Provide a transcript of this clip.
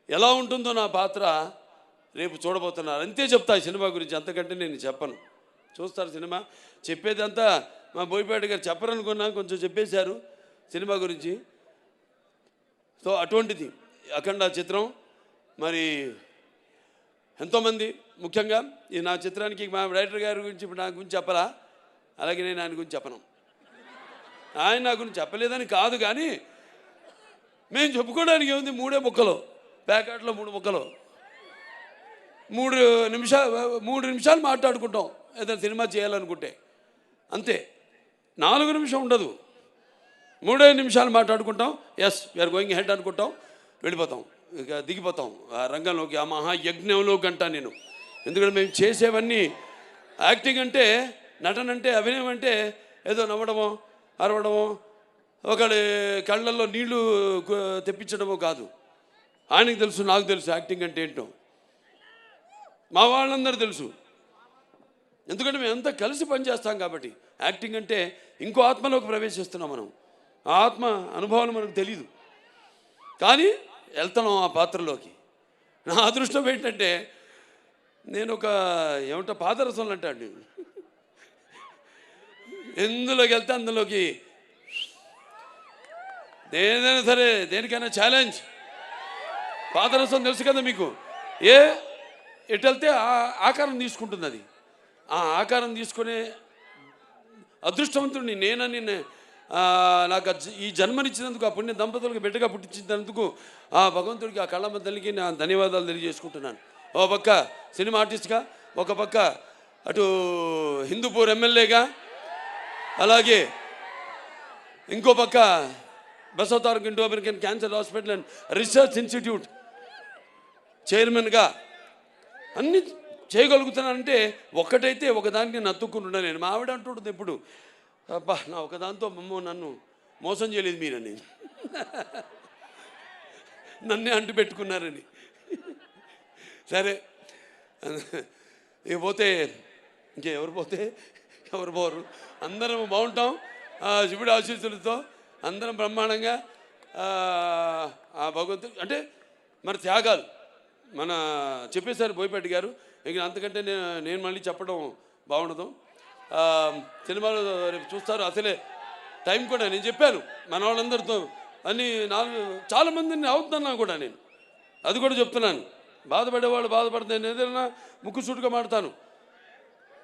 ఎలా ఉంటుందో నా పాత్ర రేపు చూడబోతున్నారు. అంతే చెప్తా సినిమా గురించి, అంతకంటే నేను చెప్పను. చూస్తారు సినిమా. చెప్పేదంతా మా బోయపాటి గారు చెప్పరనుకున్నా, కొంచెం చెప్పేశారు సినిమా గురించి. సో అటువంటిది అఖండ చిత్రం. మరి ఎంతోమంది, ముఖ్యంగా ఈ నా చిత్రానికి మా డైరెక్టర్ గారి గురించి ఇప్పుడు నా గురించి చెప్పరా, అలాగే నేను ఆయన గురించి చెప్పను. ఆయన నా గురించి చెప్పలేదని కాదు, కానీ మేము చెప్పుకోవడానికి ఏముంది, 3 ముక్కలు, ప్యాకెట్లో 3 ముక్కలు, 3 నిమిషాలు మాట్లాడుకుంటాం ఏదైనా సినిమా చేయాలనుకుంటే, అంతే. 4 నిమిషం ఉండదు, 3 నిమిషాలు మాట్లాడుకుంటాం. ఎస్ వీఆర్ గోయింగ్ హెడ్ అనుకుంటాం, వెళ్ళిపోతాం, ఇక దిగిపోతాం ఆ రంగంలోకి, ఆ మహాయజ్ఞంలోకి అంటా నేను. ఎందుకంటే మేము చేసేవన్నీ యాక్టింగ్ అంటే, నటన అంటే, అభినయం అంటే ఏదో నవ్వడమో అరవడమో ఒకడి కళ్ళల్లో నీళ్లు తెప్పించడమో కాదు. ఆయనకు తెలుసు, నాకు తెలుసు యాక్టింగ్ అంటే ఏంటో, మా వాళ్ళందరూ తెలుసు. ఎందుకంటే మేమంతా కలిసి పనిచేస్తాం కాబట్టి. యాక్టింగ్ అంటే ఇంకో ఆత్మలోకి ప్రవేశిస్తున్నాం మనం, ఆ ఆత్మ అనుభవాలు మనకు తెలియదు, కానీ వెళ్తున్నాం ఆ పాత్రలోకి. నా అదృష్టం ఏంటంటే నేను ఒక ఏమంటా పాదరసంలో అంటాడు నేను, ఎందులోకి వెళ్తే అందులోకి, ఏదైనా సరే దేనికైనా ఛాలెంజ్. పాదరసం తెలుసు కదా మీకు, ఎటు వెళ్తే ఆకారం తీసుకుంటుంది అది. ఆ ఆకారం తీసుకునే అదృష్టవంతుడిని నేనని, నాకు ఈ జన్మనిచ్చినందుకు, ఆ పుణ్య దంపతులకు బిడ్డగా పుట్టించినందుకు ఆ భగవంతుడికి, ఆ కళ్ళమ్మ తల్లికి నా ధన్యవాదాలు తెలియజేసుకుంటున్నాను. ఓ పక్క సినిమా ఆర్టిస్ట్గా, ఒక పక్క అటు హిందూపూర్ ఎమ్మెల్యేగా, అలాగే ఇంకో పక్క Basavataraka Indo American cancer hospital and research institute చైర్మన్గా అన్నీ చేయగలుగుతున్నానంటే ఒక్కటైతే ఒకదానికి నేను అతుక్కుంటున్నా. నేను మా ఆవిడ అంటుంటుంది ఎప్పుడు, అబ్బా నా ఒకదాంతో నన్ను మోసం చేయలేదు మీరని, నన్నే అంటు పెట్టుకున్నారని. సరే ఇక పోతే ఇంకెవరు పోతే ఎవరు పోరు, అందరం బాగుంటాం శివుడి ఆశీస్సులతో, అందరం బ్రహ్మాండంగా. ఆ భగవంతుడు అంటే మన త్యాగాలు మన చెప్పేశారు బోయపాటి గారు, ఇక అంతకంటే నేను మళ్ళీ చెప్పడం బాగుండదు. సినిమాలో రేపు చూస్తారు. అసలే టైం కూడా నేను చెప్పాను మన వాళ్ళందరితో అన్ని చాలామందిని అవుతున్నాను కూడా నేను, అది కూడా చెప్తున్నాను. బాధపడేవాళ్ళు బాధపడితే నేను ఏదైనా ముక్కు సూటుగా మాడతాను.